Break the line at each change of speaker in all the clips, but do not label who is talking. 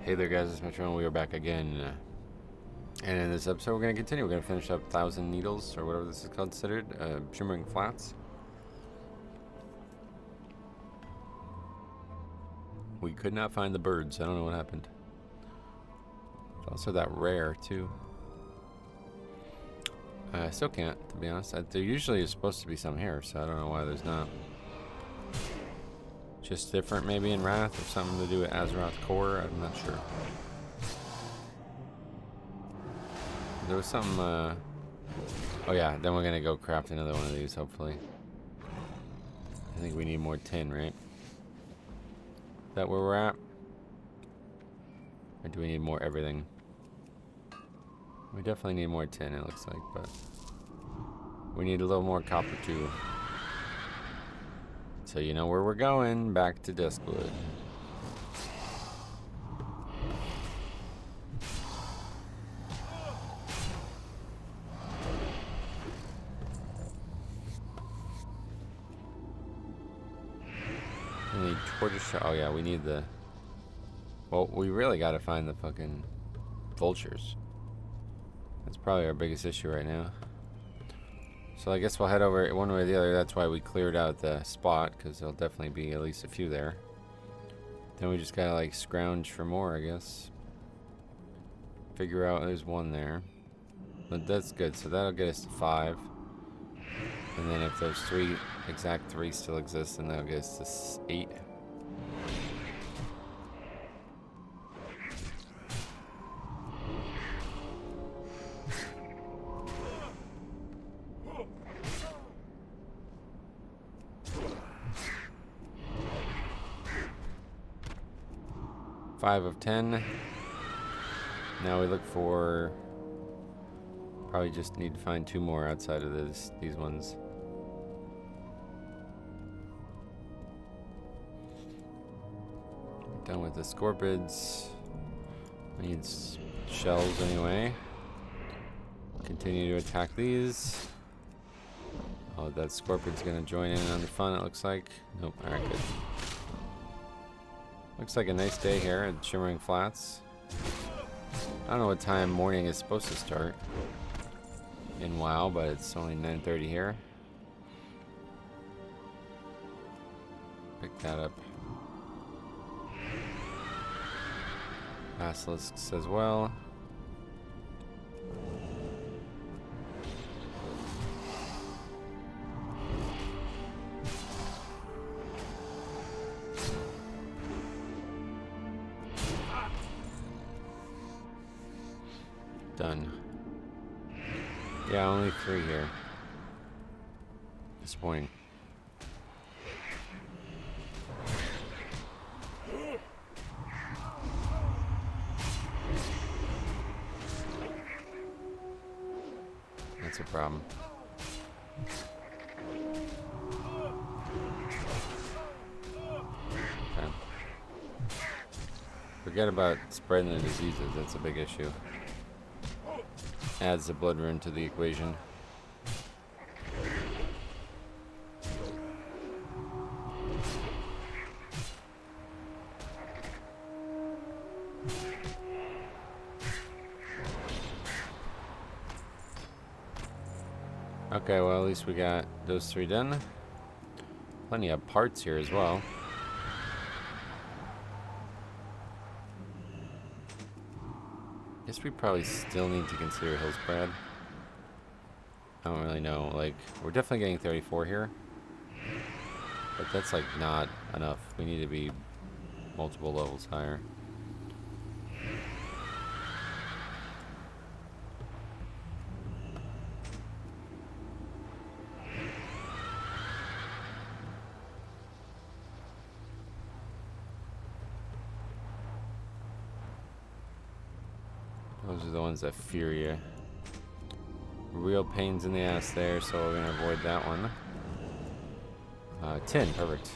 Hey there guys, it's Metro and we are back again. And in this episode we're going to continue. We're going to finish up 1,000 Needles, or whatever this is considered, Shimmering Flats. We could not find the birds. I don't know what happened. It's also that rare too. I still can't, to be honest. There usually is supposed to be some here, so I don't know why there's not. Just different maybe in Wrath, or something to do with Azeroth Core, I'm not sure. There was some, oh yeah, then we're gonna go craft another one of these, hopefully. I think we need more tin, right? Is that where we're at? Or do we need more everything? We definitely need more tin, it looks like, but we need a little more copper too. So you know where we're going, back to Duskwood. We need tortoise. Oh yeah, we need the. Well, we really gotta find the fucking vultures. That's probably our biggest issue right now. So I guess we'll head over one way or the other. That's why we cleared out the spot, because there'll definitely be at least a few there. Then we just gotta like scrounge for more, I guess. Figure out there's one there. But that's good, so that'll get us to 5. And then if those exact three still exist, then that'll get us to 8. Five of 10. Now we look for. Probably just need to find 2 more outside of these ones. We're done with the scorpids. We need shells anyway. Continue to attack these. Oh, that scorpion's gonna join in on the fun, it looks like. Nope, alright, good. Looks like a nice day here at Shimmering Flats. I don't know what time morning is supposed to start in WoW, but it's only 9:30 here. Pick that up. Basilisks as well. Done. Yeah, only 3 here. Disappointing. That's a problem. Okay. Forget about spreading the diseases, that's a big issue. Adds the blood rune to the equation. Okay, well at least we got those 3 done. Plenty of parts here as well. Guess we probably still need to consider Hillsbrad. I don't really know. Like, we're definitely getting 34 here. But that's like not enough. We need to be multiple levels higher. Those are the ones that fear you. Real pains in the ass there, so we're gonna avoid that one. 10, perfect.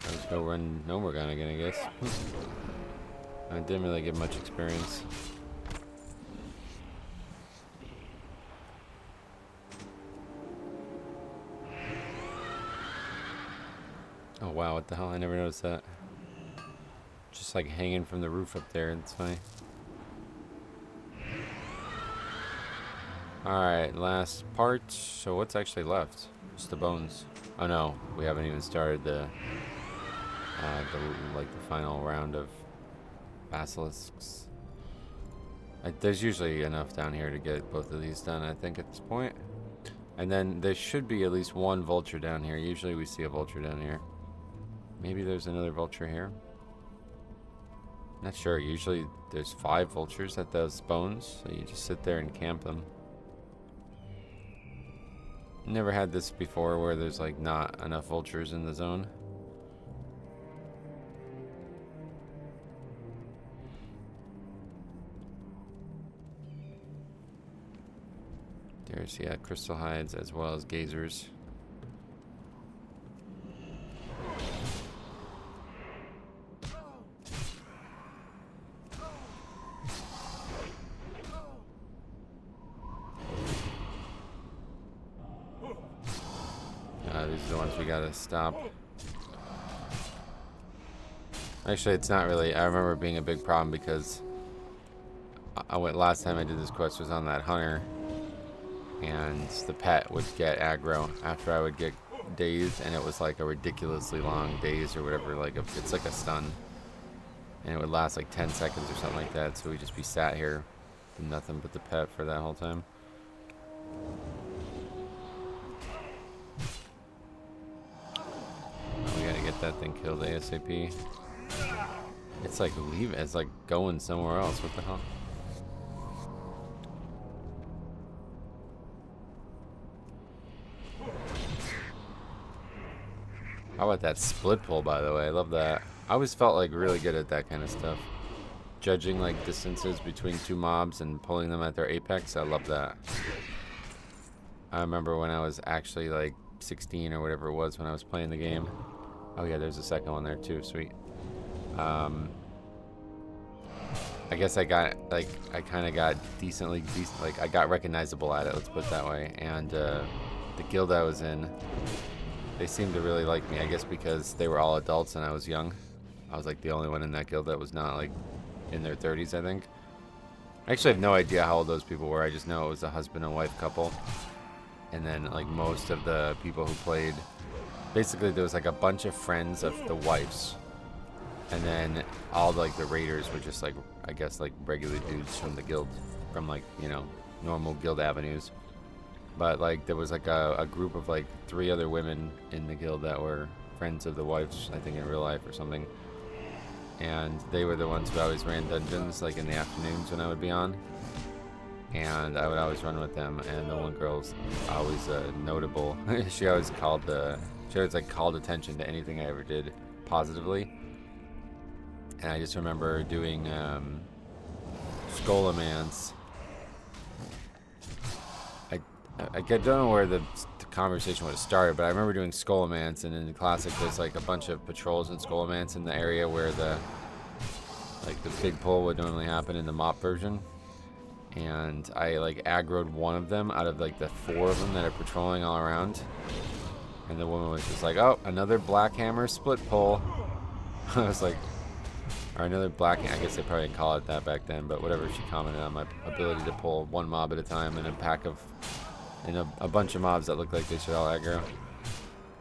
Let's go run Nomergon again, I guess. I didn't really get much experience. Oh wow, what the hell? I never noticed that. Just like hanging from the roof up there. It's funny. Alright, last part. So what's actually left? Just the bones. Oh no, we haven't even started the final round of basilisks. There's usually enough down here to get both of these done, I think, at this point. And then there should be at least one vulture down here. Usually we see a vulture down here. Maybe there's another vulture here. Not sure. Usually there's 5 vultures at those bones, so you just sit there and camp them. Never had this before where there's like not enough vultures in the zone. There's, yeah, crystal hides as well as gazers. These are the ones we gotta stop. Actually, it's not really. I remember it being a big problem because I went last time I did this quest was on that hunter, and the pet would get aggro after I would get dazed, and it was like a ridiculously long daze or whatever. Like it's like a stun, and it would last like 10 seconds or something like that. So we'd just be sat here, with nothing but the pet for that whole time. We gotta get that thing killed ASAP. It's like it's like going somewhere else. What the hell? How about that split pull, by the way? I love that. I always felt like really good at that kind of stuff. Judging like distances between 2 mobs and pulling them at their apex. I love that. I remember when I was actually like 16 or whatever it was when I was playing the game. Oh yeah, there's a second one there too. Sweet. I guess I got like I kind of got decent, like I got recognizable at it. Let's put it that way. And the guild I was in, they seemed to really like me. I guess because they were all adults and I was young. I was like the only one in that guild that was not like in their 30s, I think. I actually have no idea how old those people were. I just know it was a husband and wife couple. And then like most of the people who played, basically there was like a bunch of friends of the wives, and then all like the raiders were just like, I guess like regular dudes from the guild, from like, you know, normal guild avenues. But like there was like a group of like 3 other women in the guild that were friends of the wives, I think in real life or something. And they were the ones who always ran dungeons like in the afternoons when I would be on. And I would always run with them, and the one girl's always notable. She always called attention to anything I ever did positively. And I just remember doing Scholomance. I don't know where the conversation would have started, but I remember doing Scholomance, and in the classic there's like a bunch of patrols in Scholomance in the area where the big pull would normally happen in the mop version. And I like aggroed one of them out of like the 4 of them that are patrolling all around. And the woman was just like, oh, another black hammer split pull. I was like, or another black, I guess they probably didn't call it that back then, but whatever. She commented on my ability to pull 1 mob at a time in a pack of, in a bunch of mobs that looked like they should all aggro.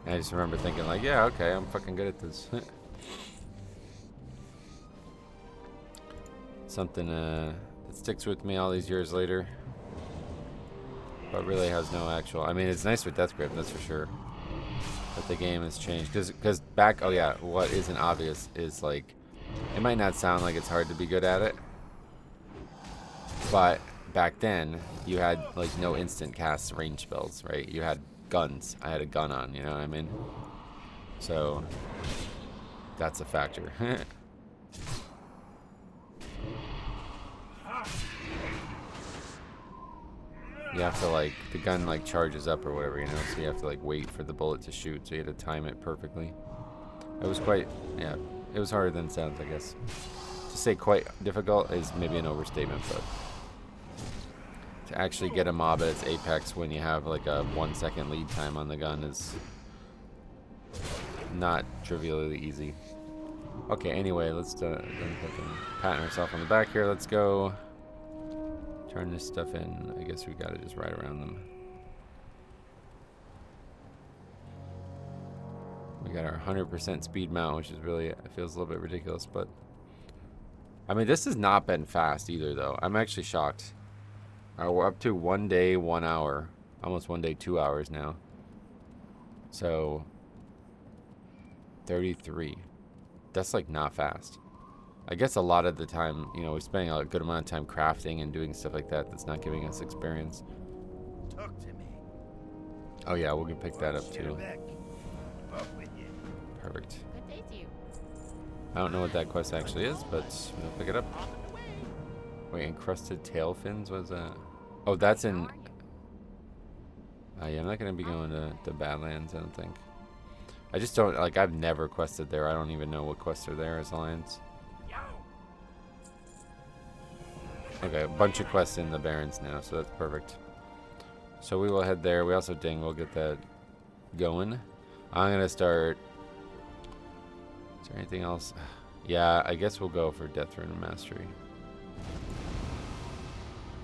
And I just remember thinking like, yeah, okay, I'm fucking good at this. Something that sticks with me all these years later, but really has no actual, I mean, it's nice with Death Grip, that's for sure, but the game has changed, because back, oh yeah, what isn't obvious is like, it might not sound like it's hard to be good at it, but back then you had like no instant cast range spells, right? You had guns. I had a gun on, you know what I mean? So that's a factor. You have to like, the gun like charges up or whatever, you know, so you have to like wait for the bullet to shoot, so you had to time it perfectly. It was quite, yeah, it was harder than it sounds, I guess. To say quite difficult is maybe an overstatement, but to actually get a mob at its apex when you have like a 1 second lead time on the gun is not trivially easy. Okay, anyway, let's don't fucking patting ourselves on the back here. Let's go turn this stuff in. I guess we gotta just ride around them. We got our 100% speed mount, which is really, it feels a little bit ridiculous, but I mean, this has not been fast either, though. I'm actually shocked. We're up to 1 day, 1 hour, almost 1 day, 2 hours now. So 33. That's like not fast. I guess a lot of the time, you know, we're spending a good amount of time crafting and doing stuff like that. That's not giving us experience.
Talk to me.
Oh yeah, we'll pick that up too. Perfect.
Good day to you.
I don't know what that quest actually is, but we'll pick it up. Wait, encrusted tail fins? What is that? Oh, that's in... yeah, I'm not going to be going to Badlands, I don't think. I just don't... Like, I've never quested there. I don't even know what quests are there as Alliance. Okay, a bunch of quests in the Barrens now, so that's perfect. So we will head there. We also, we'll get that going. I'm going to start... Is there anything else? Yeah, I guess we'll go for Death Rune Mastery.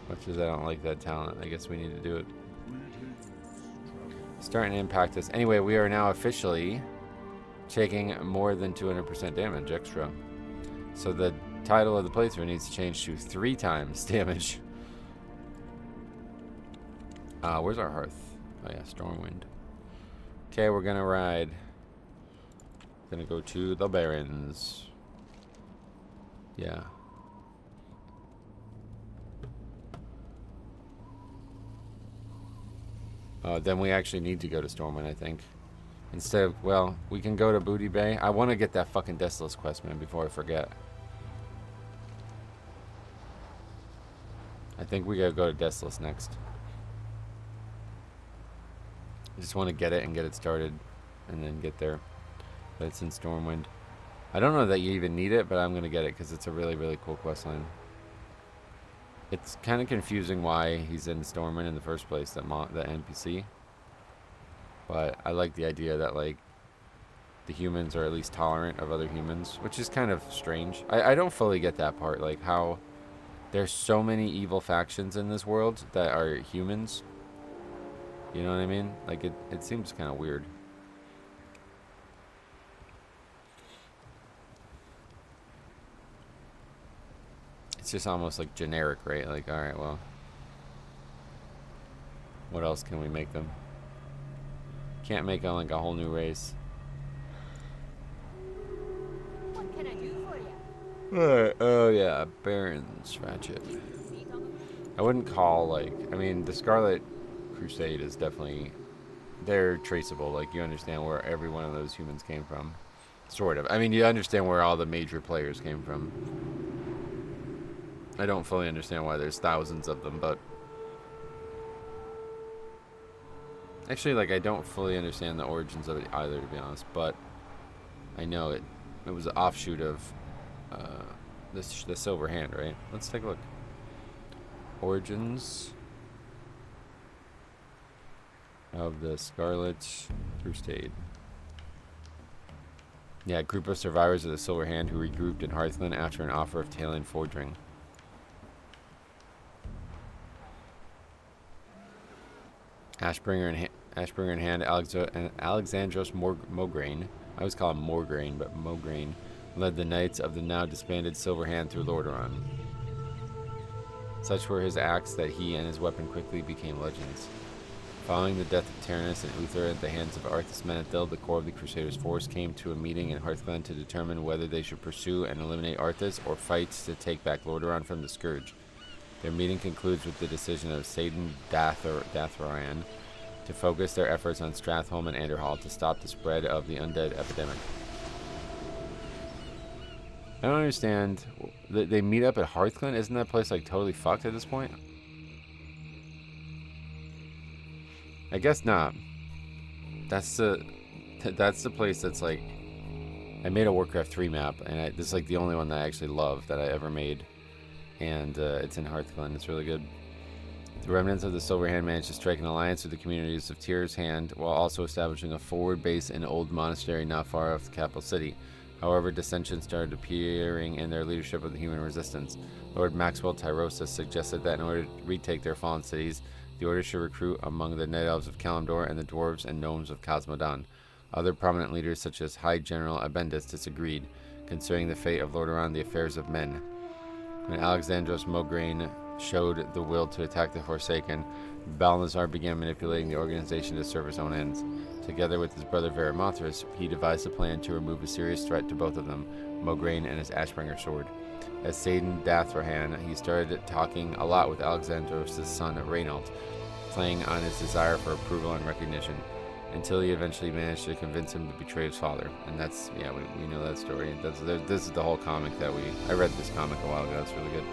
Much as I don't like that talent, I guess we need to do it. Starting to impact us. Anyway, we are now officially taking more than 200% damage extra. So the title of the playthrough needs to change to 3 times damage. Where's our hearth? Oh yeah, Stormwind. Okay, we're gonna ride. Gonna go to the Barrens. Yeah. Then we actually need to go to Stormwind, I think. Instead of, well, we can go to Booty Bay. I want to get that fucking Deathless quest, man, before I forget. I think we gotta go to Deathless next. I just want to get it and get it started, and then get there. But it's in Stormwind. I don't know that you even need it, but I'm gonna get it because it's a really, really cool quest line. It's kind of confusing why he's in Stormwind in the first place, that NPC. But I like the idea that, like, the humans are at least tolerant of other humans, which is kind of strange. I don't fully get that part, like how there's so many evil factions in this world that are humans. You know what I mean? Like, it seems kind of weird. It's just almost like generic, right? Like, alright, well, what else can we make them? Can't make them like a whole new race.
What can I do for you?
Alright, oh yeah, Baron's Ratchet. I wouldn't call, like, I mean, the Scarlet Crusade is definitely, they're traceable. Like, you understand where every one of those humans came from. Sort of. I mean, you understand where all the major players came from. I don't fully understand why there's thousands of them, but actually, like, I don't fully understand the origins of it either, to be honest, but I know it was an offshoot of the Silver Hand, right? Let's take a look. Origins of the Scarlet Crusade. Yeah, a group of survivors of the Silver Hand who regrouped in Hearthland after an offer of Talon Fordring. Ashbringer in hand, Alexandros Mograine, I always call him Morgraine, but Mograine, led the knights of the now disbanded Silver Hand through Lordaeron. Such were his acts that he and his weapon quickly became legends. Following the death of Tyrannus and Uther at the hands of Arthas Menethil, the core of the Crusaders' force came to a meeting in Hearthland to determine whether they should pursue and eliminate Arthas or fight to take back Lordaeron from the Scourge. Their meeting concludes with the decision of Saidan Dathrayan to focus their efforts on Stratholme and Anderhall to stop the spread of the undead epidemic. I don't understand. They meet up at Hearthland? Isn't that place like totally fucked at this point? I guess not. That's the place that's like... I made a Warcraft 3 map, and this is like the only one that I actually love that I ever made. And it's in Hearthland. It's really good. The remnants of the Silver Hand managed to strike an alliance with the communities of Tyr's Hand while also establishing a forward base in an old monastery not far off the capital city. However, dissension started appearing in their leadership of the human resistance. Lord Maxwell Tyrosus suggested that in order to retake their fallen cities, the Order should recruit among the Night Elves of Kalimdor and the Dwarves and Gnomes of Cosmodon. Other prominent leaders such as High General Abendus disagreed, concerning the fate of Lord Around the affairs of men. When Alexandros Mograine showed the will to attack the Forsaken, Balnazar began manipulating the organization to serve his own ends. Together with his brother Varimathras, he devised a plan to remove a serious threat to both of them, Mograine and his Ashbringer sword. As Saidan Dathrahan, he started talking a lot with Alexandros' son Reynault, playing on his desire for approval and recognition, until he eventually managed to convince him to betray his father. And that's, yeah, we know that story. This is the whole comic that I read this comic a while ago. It's really good.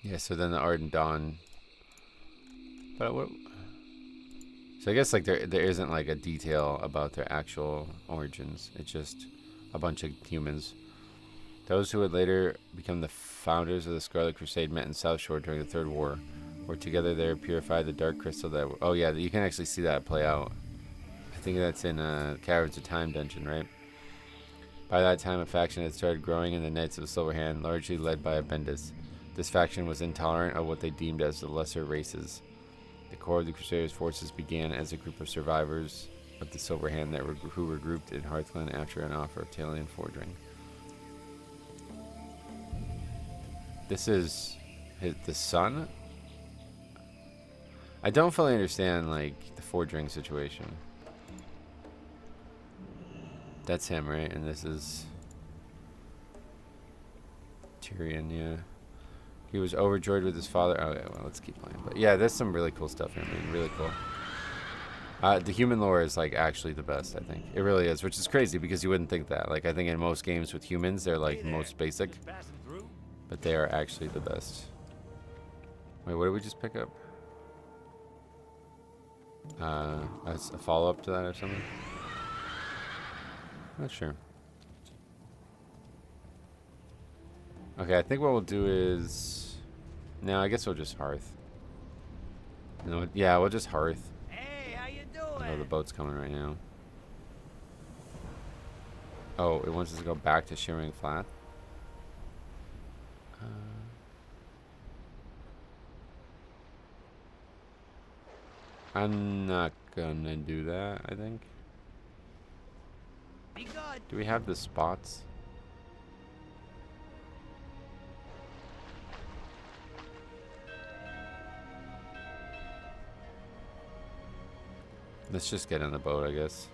Yeah, so then the Ardent Dawn. But what? So I guess like there isn't like a detail about their actual origins. It's just a bunch of humans. Those who would later become the founders of the Scarlet Crusade met in South Shore during the Third War, where together they purified the dark crystal that... Oh yeah, you can actually see that play out. I think that's in Caverns of Time dungeon, right? By that time, a faction had started growing in the Knights of the Silver Hand, largely led by Abendus. This faction was intolerant of what they deemed as the lesser races. The core of the Crusaders' forces began as a group of survivors of the Silver Hand who were grouped in Hearthland after an offer of Talion Fordring. This is the son? I don't fully understand, like, the Fordring situation. That's him, right? And this is Tyrion, yeah. He was overjoyed with his father. Oh, yeah, well, let's keep playing. But yeah, there's some really cool stuff here, man. Really cool. The human lore is, like, actually the best, I think. It really is, which is crazy because you wouldn't think that. Like, I think in most games with humans, they're, like, most basic. But they are actually the best. Wait, what did we just pick up? As a follow-up to that or something? Not sure. Okay, I think what we'll do is... No, I guess we'll just Hearth. No, yeah, we'll just Hearth.
Hey, how you doing?
Oh, the boat's coming right now. Oh, it wants us to go back to Shimmering Flat. I'm not gonna do that, I think.
Be good.
Do we have the spots? Let's just get on the boat, I guess.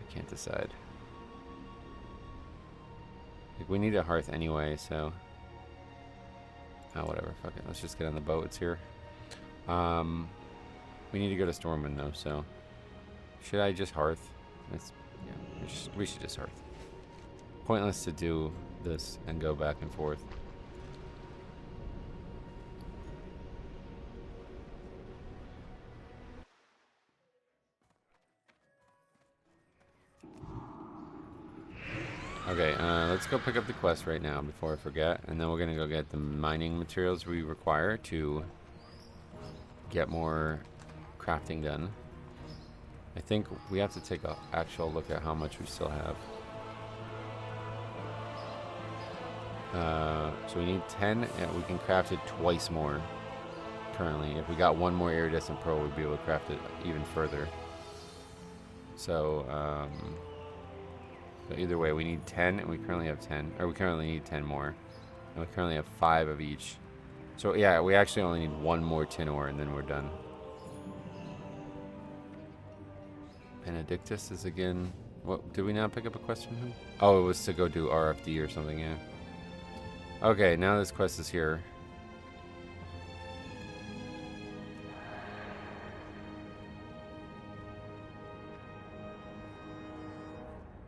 I can't decide. Like, we need a Hearth anyway, so... Oh, whatever, fuck it. Let's just get on the boat, it's here. We need to go to Stormwind, though, so... Should I just Hearth? Yeah, we should just Hearth. Pointless to do this and go back and forth. Okay, let's go pick up the quest right now before I forget, and then we're gonna go get the mining materials we require to get more crafting done. I think we have to take an actual look at how much we still have. So we need 10, and we can craft it twice more currently. If we got one more iridescent pearl, we'd be able to craft it even further. So, so either way, we need 10, and we currently have 10. Or we currently need 10 more. And we currently have 5 of each. So yeah, we actually only need one more tin ore, and then we're done. Benedictus is again... What, did we not pick up a quest from him? Oh, it was to go do RFD or something, yeah. Okay, now this quest is here.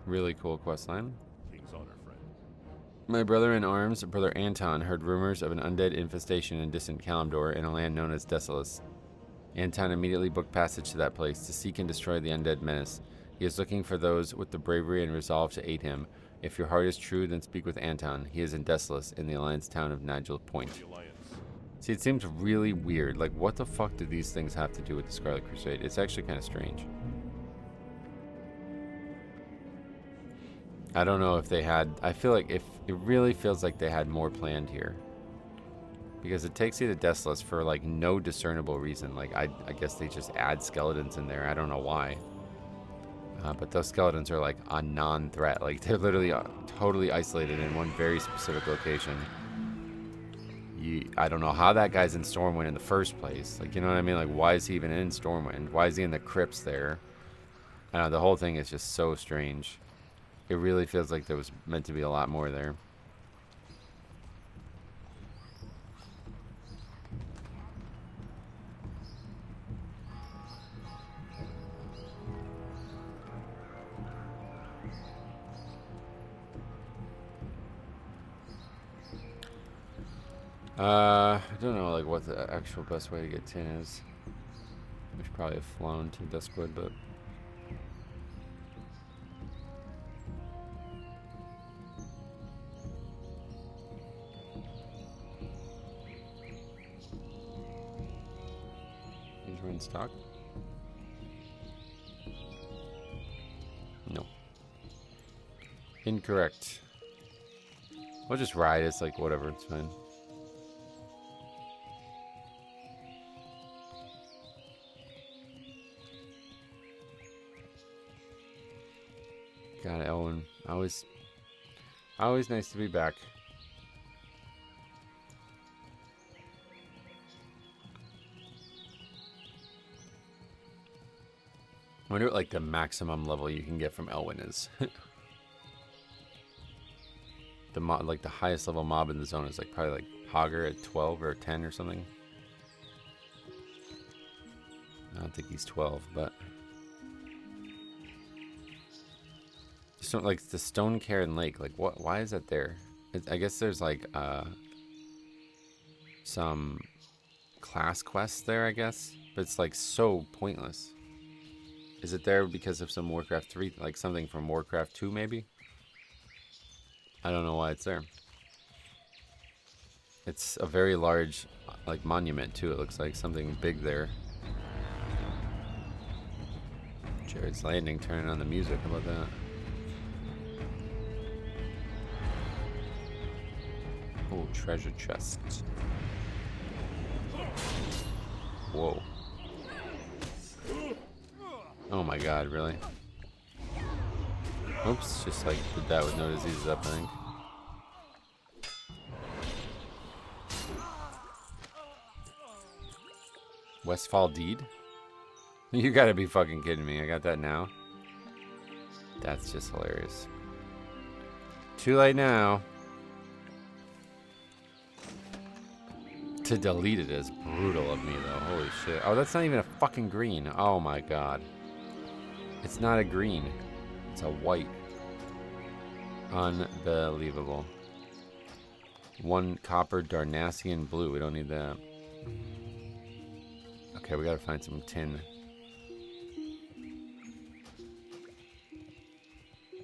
Really cool quest line.
King's honor, friend.
My brother in arms, Brother Anton, heard rumors of an undead infestation in distant Kalimdor in a land known as Desolus. Anton immediately booked passage to that place to seek and destroy the undead menace. He is looking for those with the bravery and resolve to aid him. If your heart is true, then speak with Anton. He is in Desolus, in the Alliance town of Nigel Point. See, it seems really weird. Like, what the fuck do these things have to do with the Scarlet Crusade? It's actually kind of strange. I don't know if they had... I feel like if it really feels like they had more planned here. Because it takes you to Desolus for, like, no discernible reason. Like, I guess they just add skeletons in there. I don't know why. But those skeletons are, like, a non-threat. Like, they're literally totally isolated in one very specific location. I don't know how that guy's in Stormwind in the first place. Like, you know what I mean? Like, why is he even in Stormwind? Why is he in the crypts there? I don't know, the whole thing is just so strange. It really feels like there was meant to be a lot more there. I don't know, like, what the actual best way to get tin is. We should probably have flown to Duskwood, but... These were in stock? No. Incorrect. We'll just ride, it's like, whatever, it's fine. God, Elwyn, always nice to be back. I wonder what, like, the maximum level you can get from Elwyn is. Like the highest level mob in the zone is like probably like Hogger at 12 or 10 or something. I don't think he's 12, but... So, like, the Stone Cairn Lake, like, what? Why is that there? I guess there's, like, some class quests there, I guess. But it's, like, so pointless. Is it there because of some Warcraft 3, like, something from Warcraft 2, maybe? I don't know why it's there. It's a very large, like, monument, too, it looks like. Something big there. Jared's Landing, turning on the music, how about that? Oh, treasure chest. Whoa. Oh my god, really? Oops, just like did that with no diseases up, I think. Westfall Deed? You gotta be fucking kidding me. I got that now. That's just hilarious. Too late now. To delete it is brutal of me, though. Holy shit. Oh, that's not even a fucking green. Oh my god. It's not a green. It's a white. Unbelievable. 1 copper Darnassian blue. We don't need that. Okay, we gotta find some tin.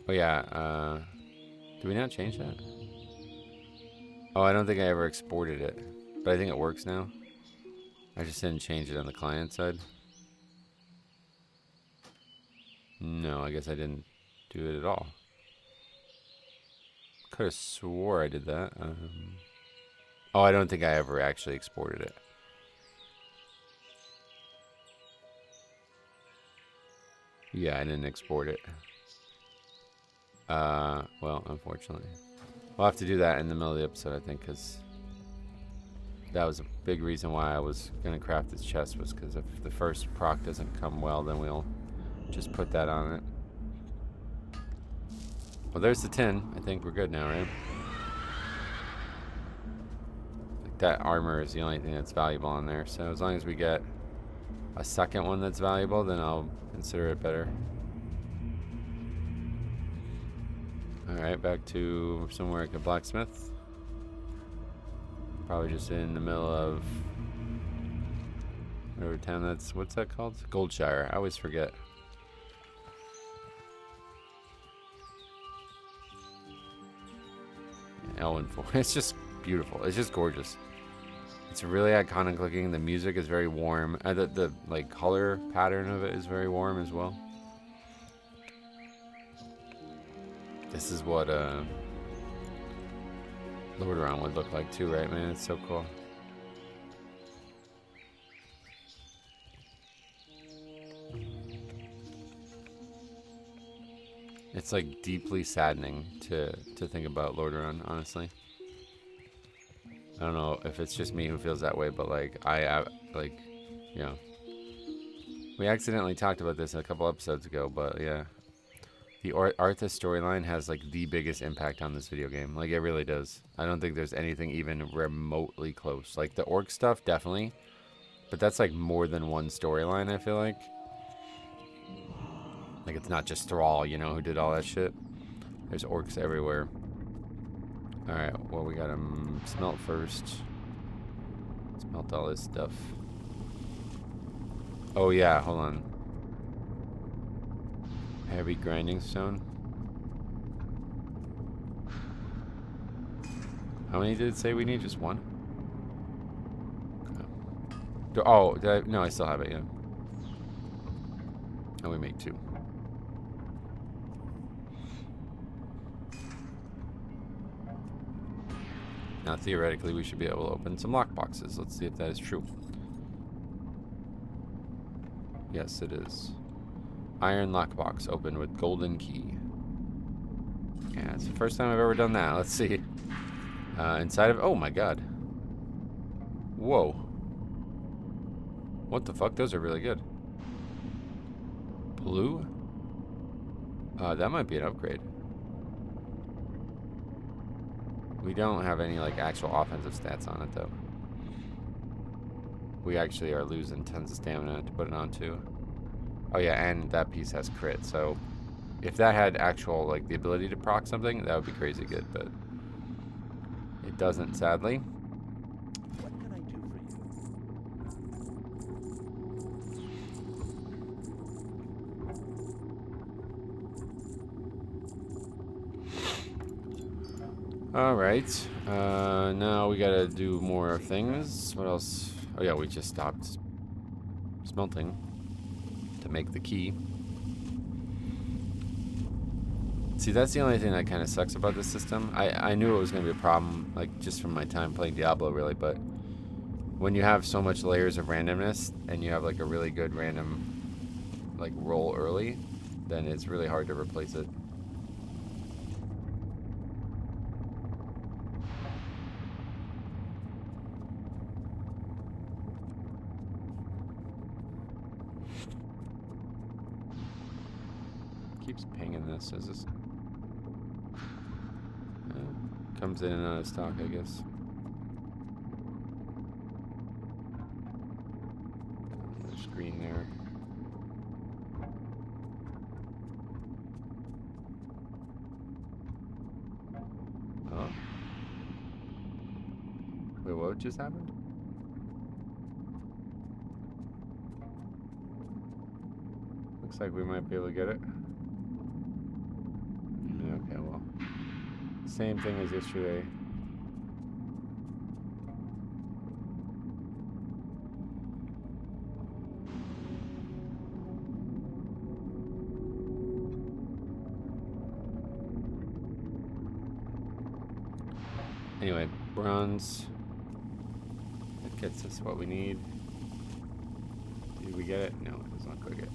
Oh yeah, did we not change that? Oh, I don't think I ever exported it. But I think it works now. I just didn't change it on the client side. No, I guess I didn't do it at all. Could have swore I did that. Oh, I don't think I ever actually exported it. Yeah, I didn't export it. Well, unfortunately. We'll have to do that in the middle of the episode, I think, because that was a big reason why I was going to craft this chest, was because if the first proc doesn't come well, then we'll just put that on it. Well, there's the tin. I think we're good now, right? Like, that armor is the only thing that's valuable on there, so as long as we get a second one that's valuable, then I'll consider it better. Alright, back to somewhere I could blacksmith. Probably just in the middle of whatever town that's, what's that called? Goldshire. I always forget. Elwyn Forest. It's just beautiful. It's just gorgeous. It's really iconic looking. The music is very warm. The like color pattern of it is very warm as well. This is what Lordaeron would look like too, right, man? It's so cool. It's like deeply saddening to think about Lordaeron, honestly. I don't know if it's just me who feels that way, but like like, you know, we accidentally talked about this a couple episodes ago, but yeah, the Arthas storyline has like the biggest impact on this video game. Like it really does. I don't think there's anything even remotely close. Like the orc stuff, definitely, but that's like more than one storyline. I feel like it's not just Thrall, you know, who did all that shit. There's orcs everywhere. Alright, well, we gotta smelt first. Smelt all this stuff. Oh, yeah, hold on. Heavy grinding stone. How many did it say we need? Just one? Okay. Oh, no, I still have it, yeah. And we make 2. Now, theoretically, we should be able to open some lockboxes. Let's see if that is true. Yes, it is. Iron lockbox opened with golden key. Yeah, it's the first time I've ever done that. Let's see. Inside of... Oh, my God. Whoa. What the fuck? Those are really good. Blue? That might be an upgrade. We don't have any, like, actual offensive stats on it, though. We actually are losing tons of stamina to put it on, too. Oh, yeah, and that piece has crit, so... If that had actual, like, the ability to proc something, that would be crazy good, but... It doesn't, sadly.
What can I do for you?
Alright. Now we gotta do more things. What else? Oh, yeah, we just stopped smelting to make the key. See, that's the only thing that kind of sucks about this system. I knew it was going to be a problem, like, just from my time playing Diablo, really, but when you have so much layers of randomness, and you have, like, a really good random, like, roll early, then it's really hard to replace it. Keeps pinging this, is this... comes in and out of stock, I guess. Another screen there. Oh. Wait, what just happened? Looks like we might be able to get it. Okay, well. Same thing as yesterday. Anyway, bronze. That gets us what we need. Did we get it? No, it does not quite get it.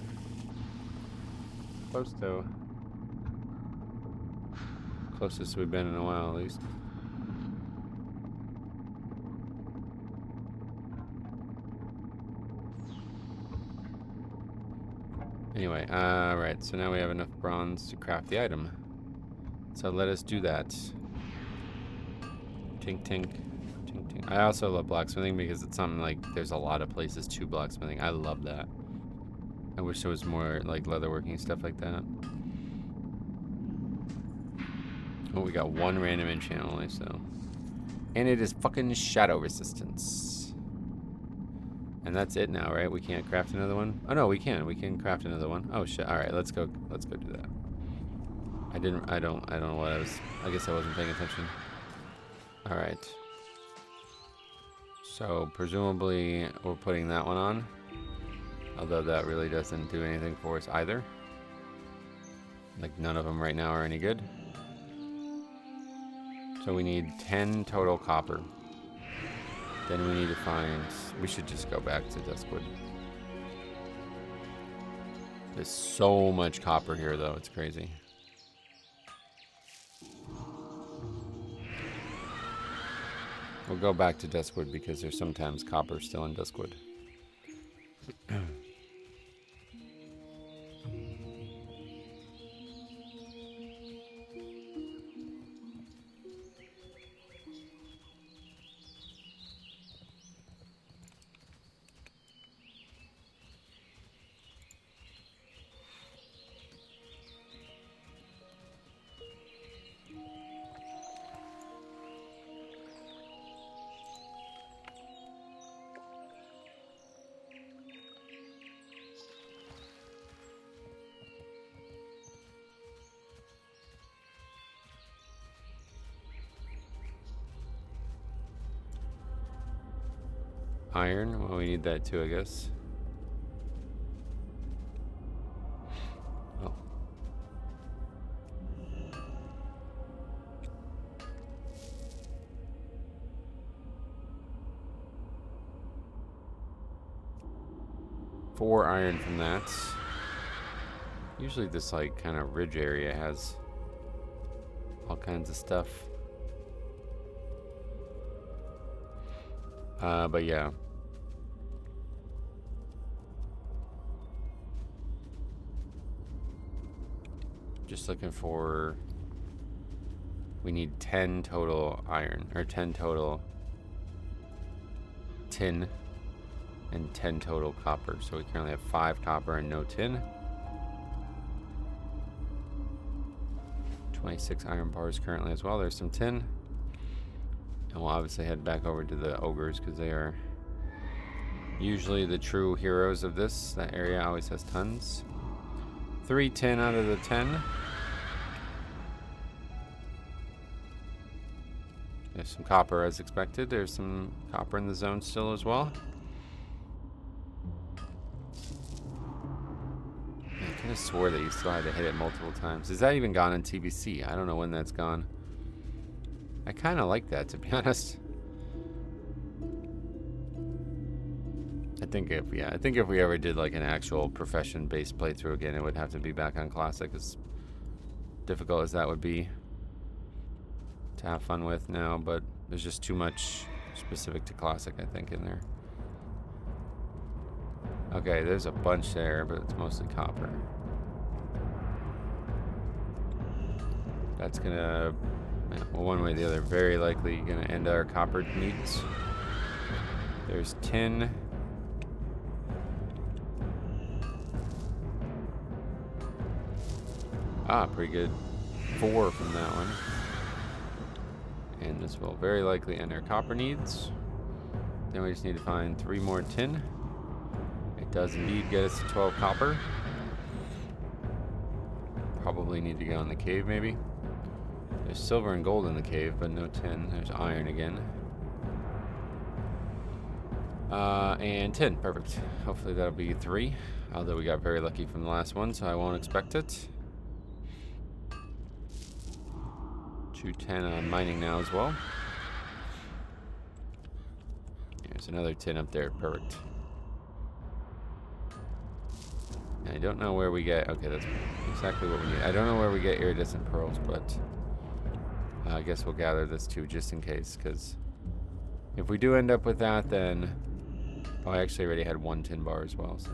Close though. Closest we've been in a while, at least. Anyway, right, so now we have enough bronze to craft the item. So let us do that. Tink, tink, tink, tink. I also love blacksmithing because it's something like there's a lot of places to blacksmithing. I love that. I wish there was more like leatherworking stuff like that. Oh, we got one random enchant only, so. And it is fucking shadow resistance. And that's it now, right? We can't craft another one? Oh no, we can. We can craft another one. Oh shit. Alright, let's go do that. I don't know what I guess I wasn't paying attention. Alright. So presumably we're putting that one on. Although that really doesn't do anything for us either. Like none of them right now are any good. So we need 10 total copper. Then we need to find... We should just go back to Duskwood. There's so much copper here though, it's crazy. We'll go back to Duskwood because there's sometimes copper still in Duskwood. Iron, well we need that too I guess. Oh. Four iron from that. Usually this like kind of ridge area has all kinds of stuff. But yeah. Just looking for... We need 10 total iron, or 10 total tin, and 10 total copper. So we currently have 5 copper and no tin. 26 iron bars currently as well. There's some tin. And we'll obviously head back over to the ogres because they are usually the true heroes of this. That area always has tons. 3 tin out of the 10. There's some copper as expected. There's some copper in the zone still as well. I kind of swore that you still had to hit it multiple times. Is that even gone in TBC? I don't know when that's gone. I kind of like that, to be honest. I think if we ever did like an actual profession-based playthrough again, it would have to be back on Classic, as difficult as that would be to have fun with now, but there's just too much specific to Classic, I think, in there. Okay, there's a bunch there, but it's mostly copper. That's gonna, well, one way or the other, very likely gonna end our copper needs. There's tin. Ah, pretty good. 4 from that one. And this will very likely end our copper needs. Then we just need to find 3 more tin. It does indeed get us to 12 copper. Probably need to go in the cave maybe. There's silver and gold in the cave, but no tin. There's iron again. And tin, perfect. Hopefully that'll be 3. Although we got very lucky from the last one, so I won't expect it. 210 on mining now as well. There's another tin up there, perfect. And I don't know where we get, okay, that's exactly what we need. I don't know where we get iridescent pearls, but I guess we'll gather this too just in case, because if we do end up with that, then, oh, I actually already had 1 tin bar as well, so.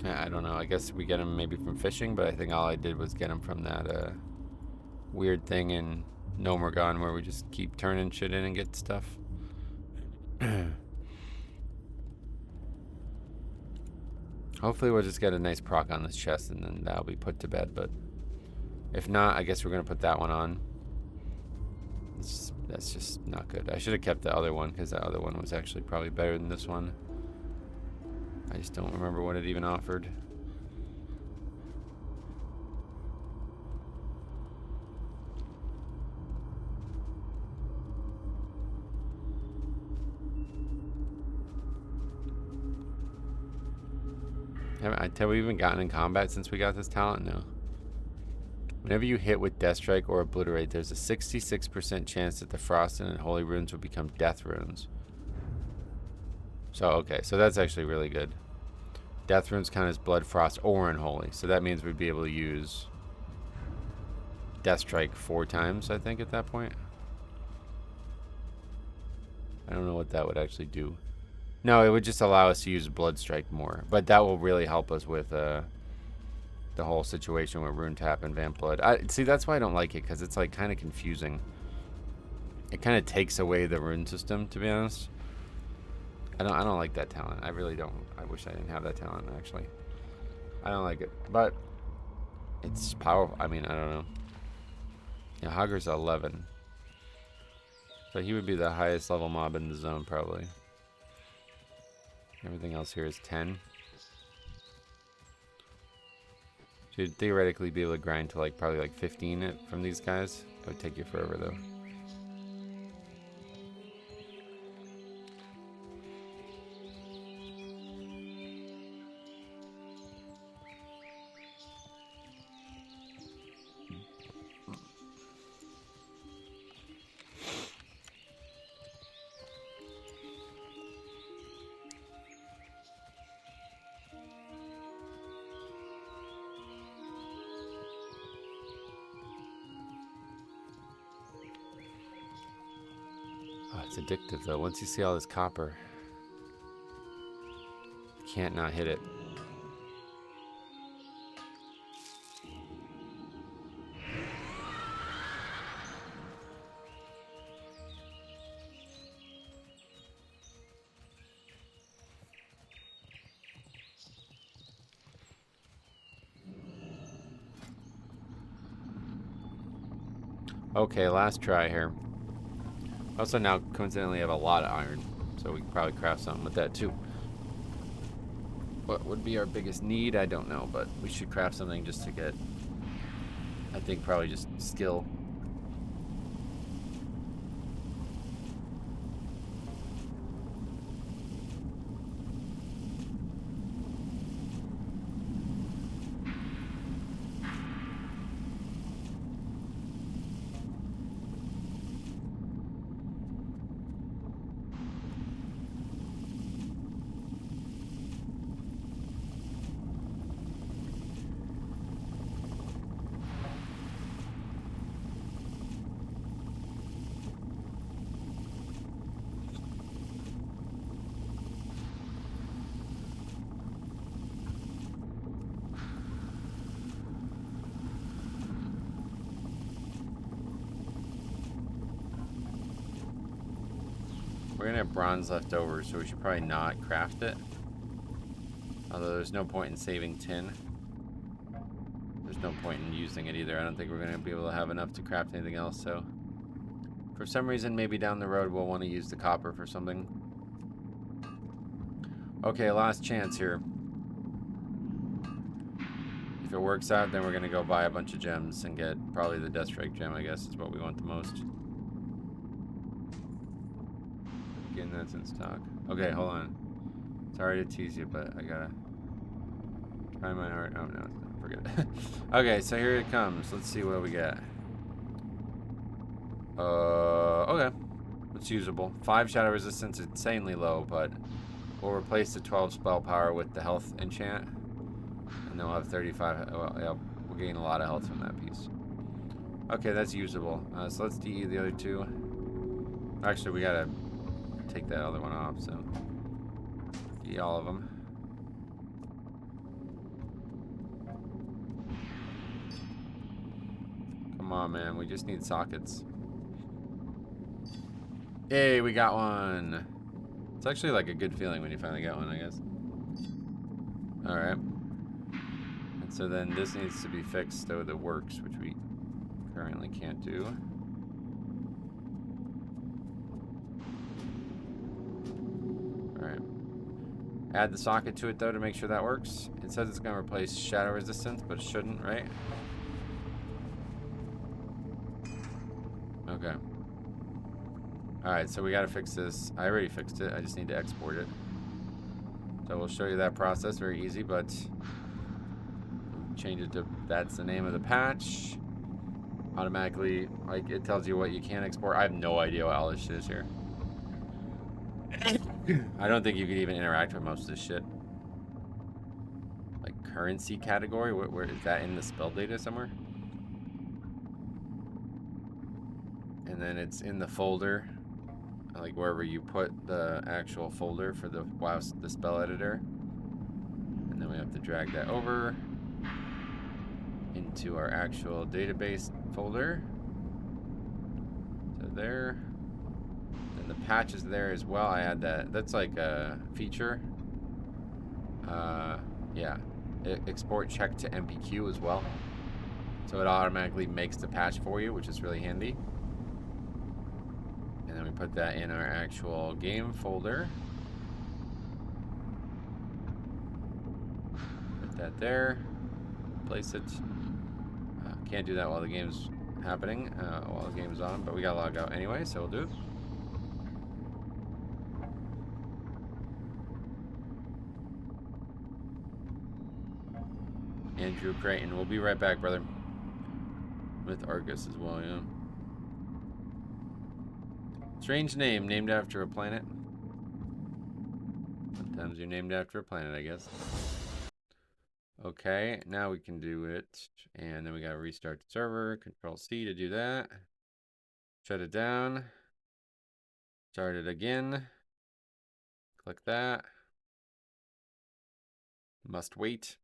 I don't know, I guess we get them maybe from fishing, but I think all I did was get them from that weird thing in Nomergon where we just keep turning shit in and get stuff. Hopefully we'll just get a nice proc on this chest and then that'll be put to bed, but if not, I guess we're going to put that one on. That's just not good. I should have kept the other one because the other one was actually probably better than this one. I just don't remember what it even offered. Have we even gotten in combat since we got this talent? No. Whenever you hit with Death Strike or Obliterate, there's a 66% chance that the Frost and Holy runes will become Death runes. So, okay, so that's actually really good. Death runes count as Blood, Frost, or Unholy. So that means we'd be able to use Death Strike 4 times, I think, at that point. I don't know what that would actually do. No, it would just allow us to use Blood Strike more. But that will really help us with the whole situation with Rune Tap and Vamp Blood. See, that's why I don't like it, because it's like kind of confusing. It kind of takes away the rune system, to be honest. I don't like that talent. I really don't. I wish I didn't have that talent, actually. I don't like it. But it's powerful. I mean, I don't know. Yeah, Hogger's 11. So he would be the highest level mob in the zone, probably. Everything else here is 10. So you'd theoretically be able to grind to like probably like 15 from these guys. It would take you forever though. Oh, it's addictive though. Once you see all this copper, you can't not hit it. Okay, last try here. Also now coincidentally have a lot of iron, so we can probably craft something with that too. What would be our biggest need? I don't know, but we should craft something just to get, I think probably just skill. We're gonna have bronze left over, so we should probably not craft it. Although there's no point in saving tin. There's no point in using it either. I don't think we're gonna be able to have enough to craft anything else, so. For some reason, maybe down the road we'll want to use the copper for something. Okay, last chance here. If it works out, then we're gonna go buy a bunch of gems and get probably the Death Strike gem, I guess, is what we want the most. Getting that's in stock. Okay, hold on. Sorry to tease you, but I gotta try my art. Oh no, forget it. Okay, so here it comes. Let's see what we get. Okay. It's usable. 5 shadow resistance, insanely low, but we'll replace the 12 spell power with the health enchant. And then we'll have 35. Well, yeah, we'll gain a lot of health from that piece. Okay, that's usable. So let's DE the other 2. Actually, we gotta take that other one off, so DE all of them. Come on, man. We just need sockets. Hey, we got one. It's actually like a good feeling when you finally get one, I guess. Alright. And so then this needs to be fixed so that it works, which we currently can't do. Alright. Add the socket to it though to make sure that works. It says it's going to replace shadow resistance, but it shouldn't, right? Okay. Alright, so we got to fix this. I already fixed it. I just need to export it. So we'll show you that process. Very easy, but change it to that's the name of the patch. Automatically, like, it tells you what you can export. I have no idea what all this shit is here. I don't think you could even interact with most of this shit. Like currency category, where is that in the spell data somewhere? And then it's in the folder, like wherever you put the actual folder for the the spell editor. And then we have to drag that over into our actual database folder. So there. And the patch is there as well. I add that. That's like a feature. Yeah. Export check to MPQ as well. So it automatically makes the patch for you, which is really handy. And then we put that in our actual game folder. Put that there. Place it. Can't do that while the game's happening, while the game's on, but we gotta log out anyway, so we'll do it. Andrew Creighton. We'll be right back, brother. With Argus as well, yeah. Strange name, named after a planet. Sometimes you're named after a planet, I guess. Okay, now we can do it. And then we gotta restart the server. Control C to do that. Shut it down. Start it again. Click that. Must wait.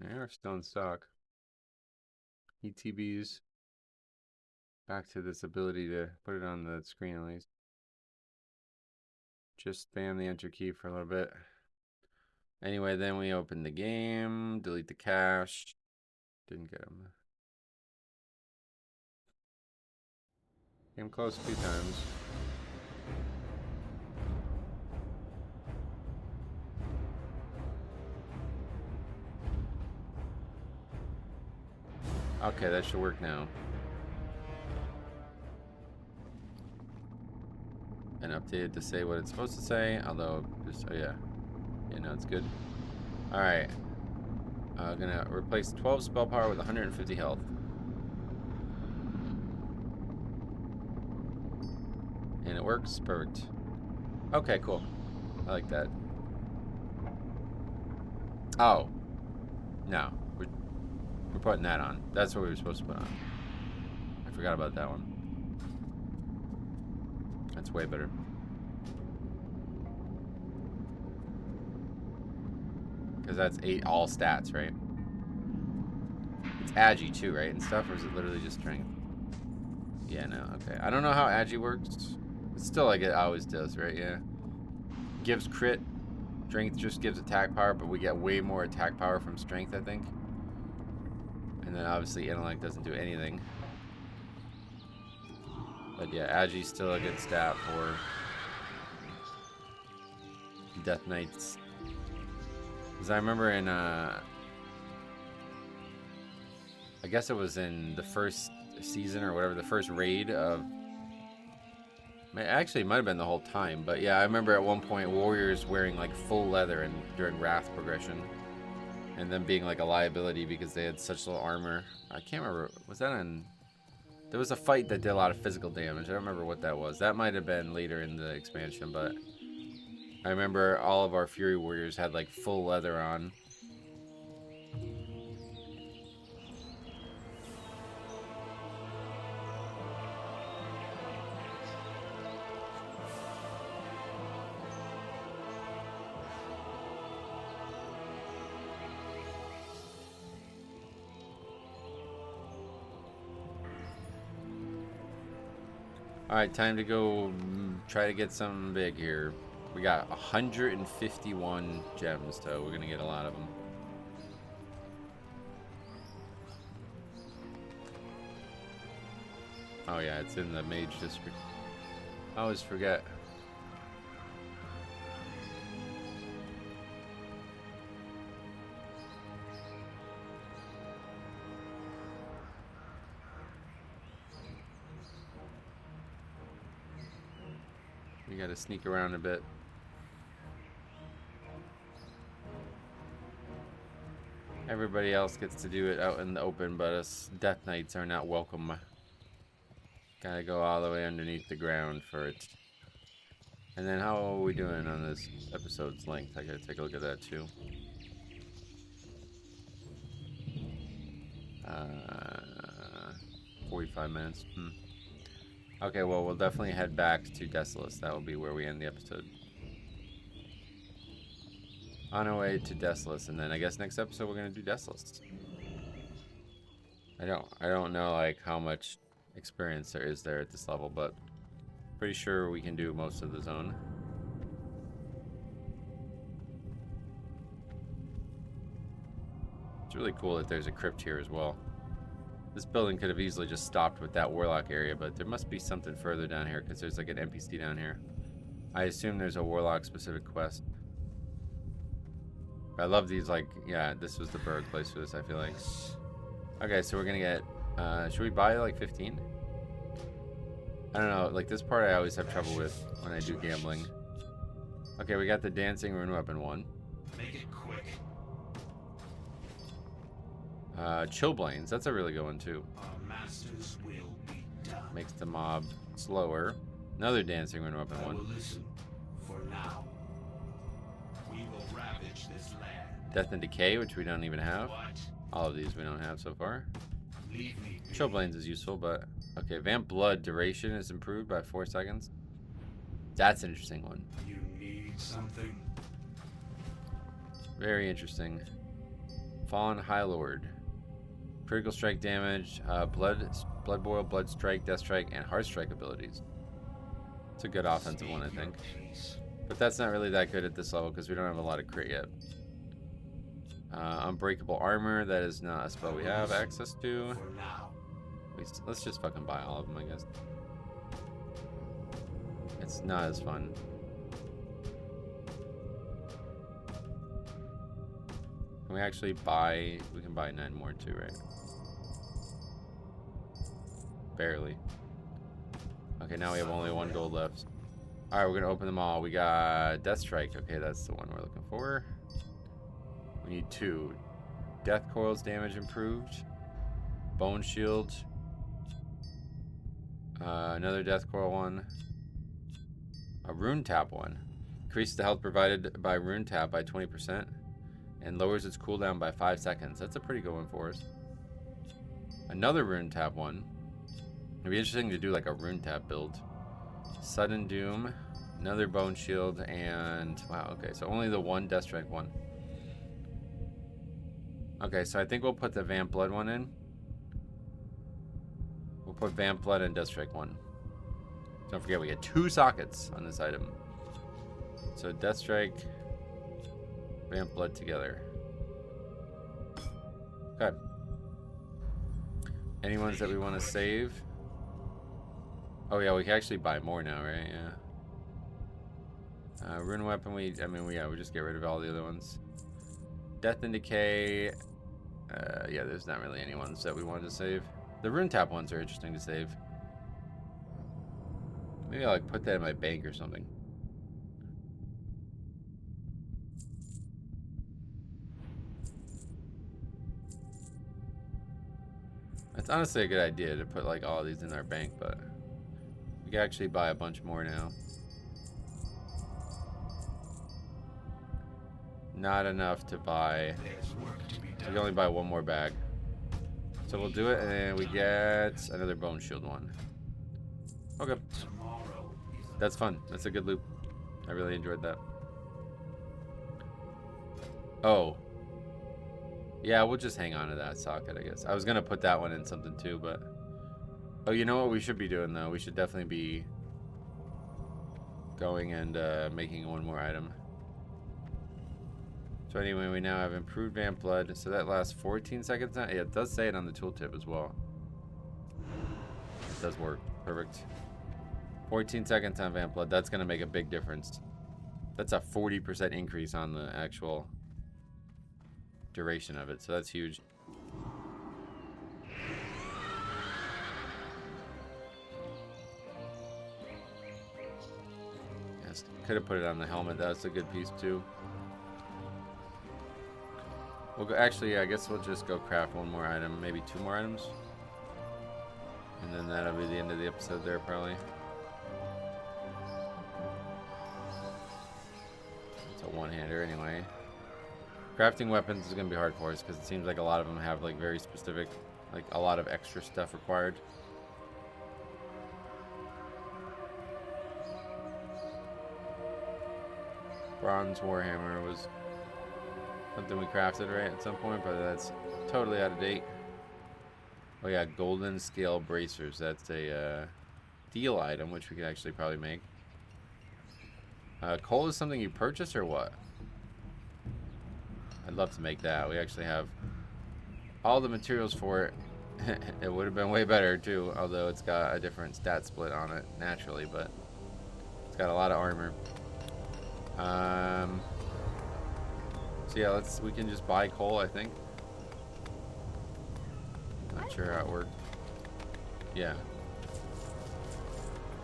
Yeah, we're still in stock. ETBs. Back to this ability to put it on the screen at least. Just spam the enter key for a little bit. Anyway, then we open the game, delete the cache. Didn't get them. Came close 2 times. Okay, that should work now. And updated to say what it's supposed to say, although just, oh yeah. Yeah, no, it's good. Alright. Gonna replace 12 spell power with 150 health. And it works, perfect. Okay, cool. I like that. Oh. No. We're putting that on. That's what we were supposed to put on. I forgot about that one. That's way better. Because that's 8 all stats, right? It's agi too, right? And stuff, or is it literally just strength? Yeah, no, okay. I don't know how agi works. It's still like it always does, right? Yeah. Gives crit. Strength just gives attack power, but we get way more attack power from strength, I think. And then obviously intellect doesn't do anything. But yeah, agi's still a good stat for Death Knights. Because I remember in, I guess it was in the first season or whatever, the first raid of, actually it might have been the whole time, but yeah, I remember at one point warriors wearing like full leather and during wrath progression, and them being like a liability because they had such little armor. I can't remember, was that in, there was a fight that did a lot of physical damage. I don't remember what that was. That might have been later in the expansion, but I remember all of our Fury Warriors had like full leather on. Alright, time to go try to get something big here. We got 151 gems, so we're gonna get a lot of them. Oh yeah, it's in the mage district. I always forget. We gotta sneak around a bit. Everybody else gets to do it out in the open, but us Death Knights are not welcome. Gotta go all the way underneath the ground for it. And then how are we doing on this episode's length? I gotta take a look at that too. 45 minutes. Okay, well, we'll definitely head back to Desolus. That will be where we end the episode. On our way to Desolus, and then I guess next episode we're gonna do Desolus. I don't know like how much experience there is there at this level, but pretty sure we can do most of the zone. It's really cool that there's a crypt here as well. This building could have easily just stopped with that warlock area, but there must be something further down here because there's like an NPC down here. I assume there's a warlock specific quest. I love these, like, yeah, this was the bird place for this, I feel like. Okay, so we're gonna get, should we buy like 15? I don't know, like this part I always have trouble with when I do gambling. Okay, we got the dancing rune weapon one.
Make it quick.
Chillblains, that's a really good one too.
Our masters will be done.
Makes the mob slower. Another dancing rune weapon
I will
one.
listen for now. We will ravage this land.
Death and Decay, which we don't even have.
What?
All of these we don't have so far.
Leave me.
Chillblains is useful, but okay. Vamp Blood duration is improved by 4 seconds. That's an interesting one.
You need something.
Very interesting. Fallen High Lord. Critical strike damage, blood boil, blood strike, death strike, and heart strike abilities. It's a good offensive one, I think. But that's not really that good at this level because we don't have a lot of crit yet. Unbreakable armor, that is not a spell we have access to.
For now.
Let's just fucking buy all of them, I guess. It's not as fun. Can we actually buy... We can buy 9 more too, right? Barely. Okay, now we have only 1 gold left. Alright, we're gonna open them all. We got Death Strike. Okay, that's the one we're looking for. We need 2. Death Coils damage improved. Bone Shield. Another Death Coil one. A Rune Tap one. Increases the health provided by Rune Tap by 20%. And lowers its cooldown by 5 seconds. That's a pretty good one for us. Another Rune Tap one. It'd be interesting to do like a Rune Tap build. Sudden Doom. Another Bone Shield. And... Wow, okay. So only the 1 Death Strike one. Okay, so I think we'll put the Vamp Blood one in. We'll put Vamp Blood and Death Strike 1. Don't forget, we get 2 sockets on this item. So Death Strike, Vamp Blood together. Okay. Any ones that we want to save? Oh yeah, we can actually buy more now, right? Yeah. Rune Weapon, we just get rid of all the other ones. Death and Decay. Yeah, there's not really any ones that we wanted to save. The Rune Tap ones are interesting to save. Maybe I'll like put that in my bank or something. It's honestly a good idea to put like all of these in our bank, but we can actually buy a bunch more now. Not enough to buy.
There's work to be
We
done.
can only buy 1 more bag. So we'll do it, and then we get another Bone Shield one. Okay.
Tomorrow is a
That's fun. That's a good loop. I really enjoyed that. Oh. Yeah, we'll just hang on to that socket, I guess. I was going to put that one in something too, but Oh, you know what we should be doing though? We should definitely be going and making one more item. So anyway, we now have improved vamp blood. So that lasts 14 seconds now. Yeah, it does say it on the tooltip as well. It does work. Perfect. 14 seconds on vamp blood. That's going to make a big difference. That's a 40% increase on the actual duration of it. So that's huge. Yes, could have put it on the helmet. That's a good piece too. We'll go, actually, yeah, I guess we'll just go craft one more item, maybe 2 more items. And then that'll be the end of the episode there, probably. It's a one-hander anyway. Crafting weapons is going to be hard for us because it seems like a lot of them have like very specific, like a lot of extra stuff required. Bronze Warhammer was something we crafted right at some point, but that's totally out of date. Oh yeah, golden scale bracers. That's a deal item, which we could actually probably make. Coal is something you purchase or what? I'd love to make that. We actually have all the materials for it. It would have been way better too, although it's got a different stat split on it naturally, but it's got a lot of armor. So yeah, we can just buy coal, I think. Not sure how it worked. Yeah.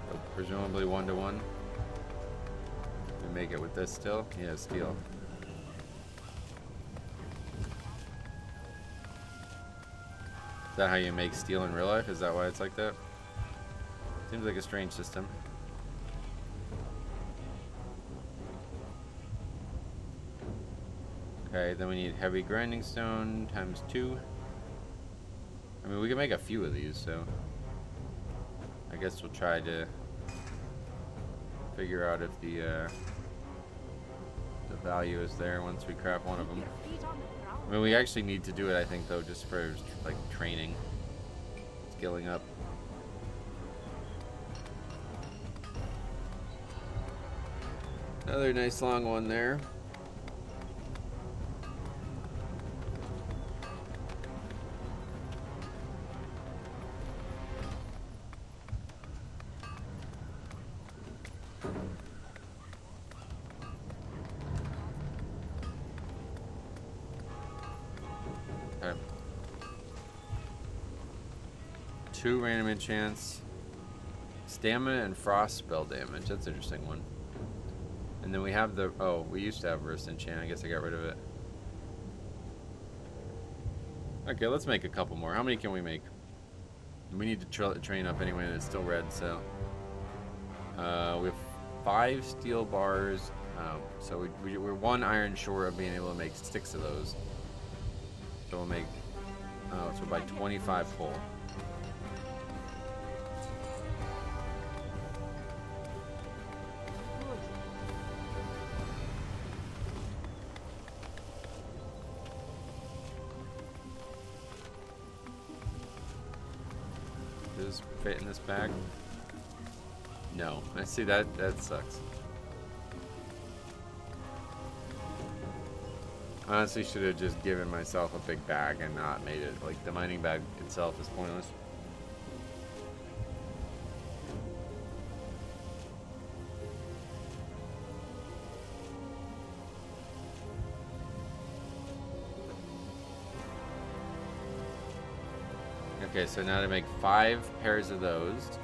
So presumably 1-to-1. We make it with this still? Yeah, steel. Is that how you make steel in real life? Is that why it's like that? Seems like a strange system. Okay, then we need heavy grinding stone times 2. I mean, we can make a few of these, so I guess we'll try to figure out if the value is there once we craft one of them. I mean, we actually need to do it, I think, though, just for like training, skilling up. Another nice long one there. Okay. 2 random enchants. Stamina and frost spell damage. That's an interesting one. And then we have the... Oh, we used to have burst enchant. I guess I got rid of it. Okay, let's make a couple more. How many can we make? We need to train up anyway, and it's still red, so... we have 5 steel bars. So we're 1 iron short of being able to make 6 of those. So we'll make... Oh, so by 25 coal. Does fit in this bag? No. I see that sucks. Honestly, should have just given myself a big bag and not made it. Like, the mining bag itself is pointless. Okay, so now to make 5 pairs of those,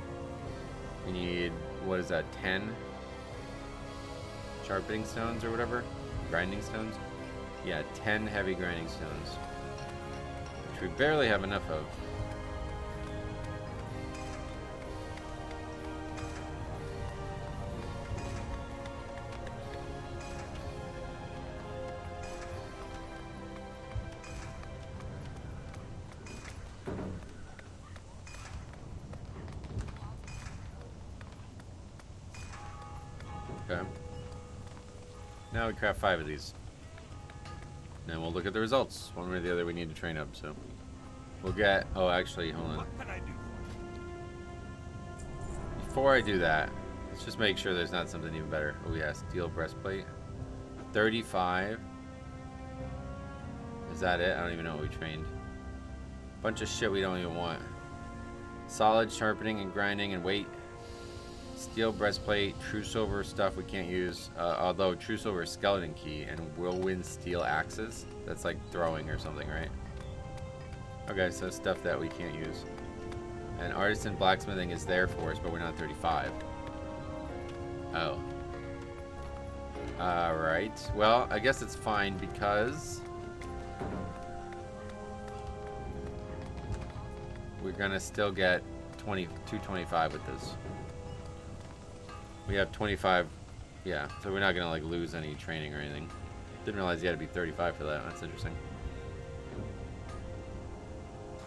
we need, what is that, 10 sharpening stones or whatever? Grinding stones? Yeah, 10 heavy grinding stones, which we barely have enough of. Okay. Now we craft 5 of these. And we'll look at the results. One way or the other, we need to train up, so. We'll get... Oh, actually, hold on.
What can I do for you?
before I do that, let's just make sure there's not something even better. Oh yeah, steel breastplate. 35. Is that it? I don't even know what we trained. Bunch of shit we don't even want. Solid sharpening and grinding and weight. Steel breastplate, true silver stuff we can't use. Although true silver is skeleton key and whirlwind steel axes. That's like throwing or something, right? Okay, so stuff that we can't use. And artisan blacksmithing is there for us, but we're not 35. Oh. Alright. Well, I guess it's fine because we're gonna still get 225 with this. We have 25, yeah, so we're not gonna like lose any training or anything. Didn't realize you had to be 35 for that. That's interesting.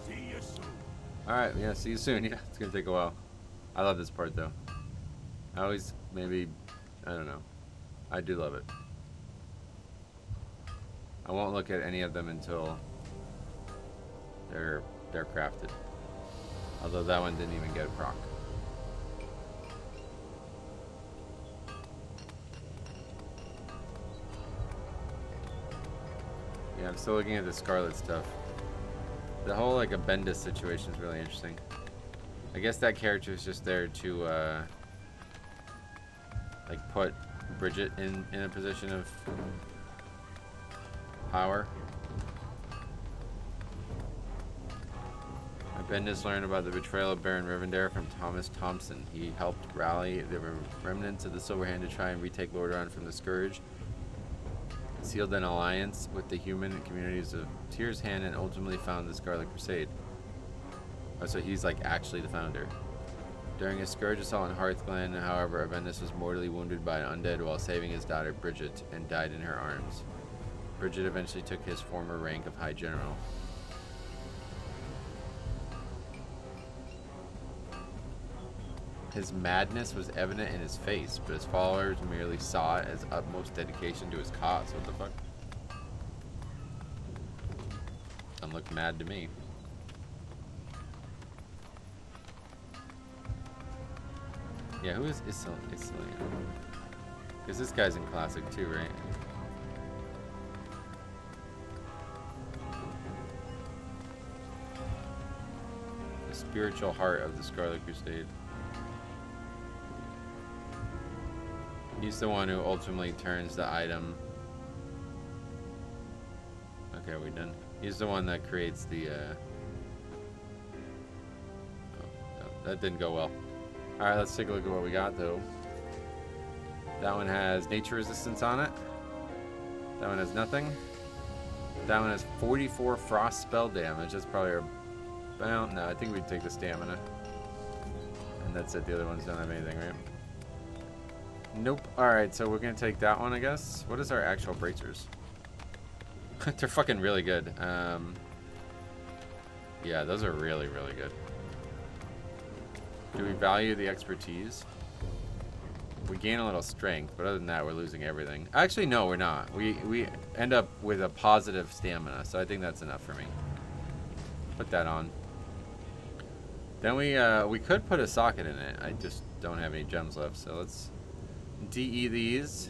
See you soon.
Alright, yeah, see you soon. Yeah, it's gonna take a while. I love this part though. I always, maybe, I don't know. I do love it. I won't look at any of them until they're crafted. Although that one didn't even get a proc. Yeah, I'm still looking at the Scarlet stuff. The whole like Abendis situation is really interesting. I guess that character is just there to like put Bridget in a position of power. Bendis learned about the betrayal of Baron Rivendare from Thomas Thompson. He helped rally the remnants of the Silver Hand to try and retake Lordaeron from the Scourge. Sealed an alliance with the human communities of Tyr's Hand and ultimately founded the Scarlet Crusade. Oh, so he's like actually the founder. During a Scourge assault on Hearthglen, however, Bendis was mortally wounded by an undead while saving his daughter Bridget and died in her arms. Bridget eventually took his former rank of High General. His madness was evident in his face, but his followers merely saw it as utmost dedication to his cause. What the fuck? Doesn't look mad to me. Yeah, who is Isilian? Because this guy's in Classic too, right? The spiritual heart of the Scarlet Crusade. He's the one who ultimately turns the item. Okay, are we done? He's the one that creates the oh, no, that didn't go well. Alright, let's take a look at what we got though. That one has nature resistance on it. That one has nothing. That one has 44 frost spell damage. That's probably our... Well, no, I think we'd take the stamina. And that's it. The other ones don't have anything, right? Nope. Alright, so we're gonna take that one, I guess. What is our actual bracers? They're fucking really good. Yeah, those are really, really good. Do we value the expertise? We gain a little strength, but other than that, we're losing everything. Actually, no, we're not. We end up with a positive stamina, so I think that's enough for me. Put that on. Then we could put a socket in it. I just don't have any gems left, so let's DE these.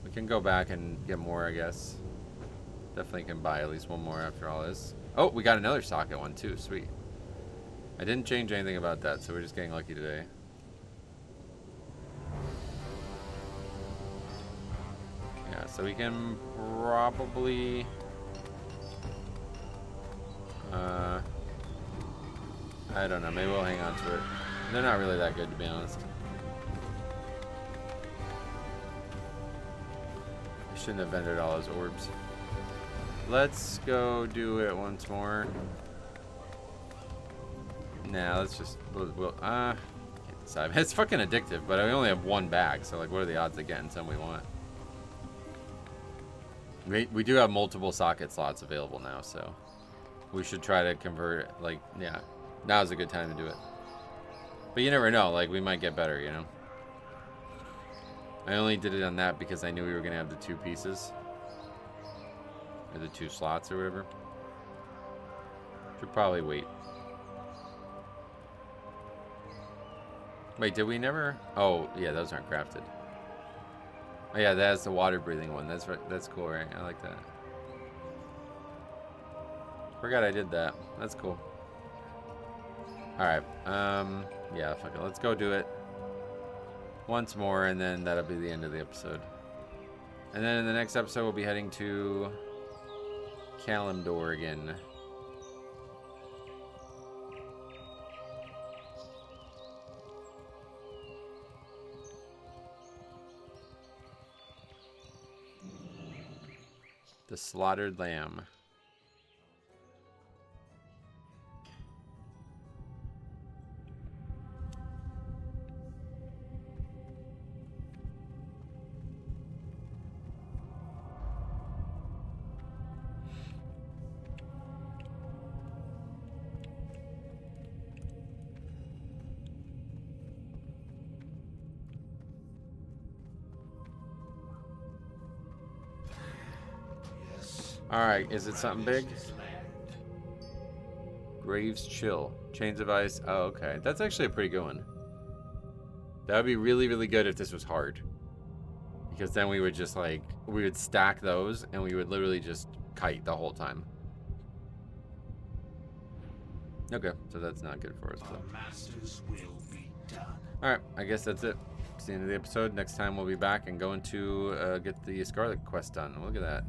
We can go back and get more, I guess. Definitely can buy at least one more after all this. Oh, we got another socket one too. Sweet. I didn't change anything about that, so we're just getting lucky today. Yeah, so we can probably I don't know, maybe we'll hang on to it. They're not really that good, to be honest. I shouldn't have vended all those orbs. Let's go do it once more. Nah, let's just can't decide. It's fucking addictive, but I only have one bag, so like what are the odds of getting some we want? We do have multiple socket slots available now, so we should try to convert it. Like, yeah, now's a good time to do it. But you never know, like we might get better, you know? I only did it on that because I knew we were gonna have the two pieces. Or the two slots or whatever. Should probably wait. Wait, did we never? Oh, yeah, those aren't crafted. Oh, yeah, that's the water breathing one. That's right. That's cool, right? I like that. Forgot I did that. That's cool. Alright, yeah, fuck it. Let's go do it once more, and then that'll be the end of the episode. And then in the next episode, we'll be heading to Kalimdor again. The Slaughtered Lamb. Alright, is it something big? Graves Chill. Chains of Ice. Oh, okay. That's actually a pretty good one. That would be really, really good if this was hard. Because then we would just like, we would stack those and we would literally just kite the whole time. Okay, so that's not good for us. Alright, I guess that's it. It's the end of the episode. Next time we'll be back and going to get the Scarlet quest done. Look at that.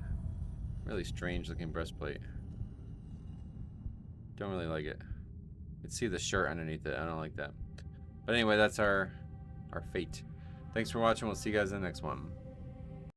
Really strange looking breastplate. Don't really like it. You can see the shirt underneath it. I don't like that. But anyway, that's our fate. Thanks for watching. We'll see you guys in the next one.